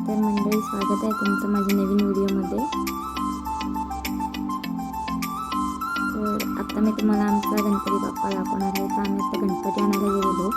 तर मंडळी, स्वागत आहे तुमचं माझ्या नवीन व्हिडिओमध्ये. तर आता मी तुम्हाला आमचा गणपती बाप्पा दाखवणार आहे. तर आम्ही आता गणपती आणायला गेलेलो.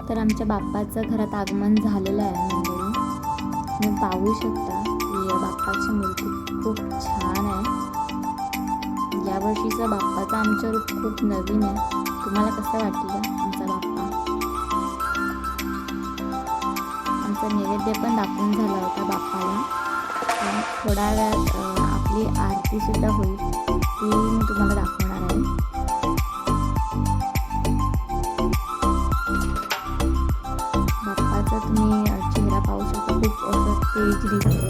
तर आमच्या बाप्पाचं घरात आगमन झालेलं आहे मंडळी. तुम्ही पाहू शकता की बाप्पाची मूर्ती खूप छान आहे. यावर्षीचा बाप्पाचा आमचं रूप खूप नवीन आहे. तुम्हाला कसं वाटलं आमचा बाप्पा? आमचा नैवेद्य पण दाखवून झाला होता बाप्पाला. पण थोड्या वेळात आपली आरतीसुद्धा होईल, ती मी तुम्हाला दाखवणार आहे. तुम्ही चेहरा पाहू शकता, खूप असं तेज दिसत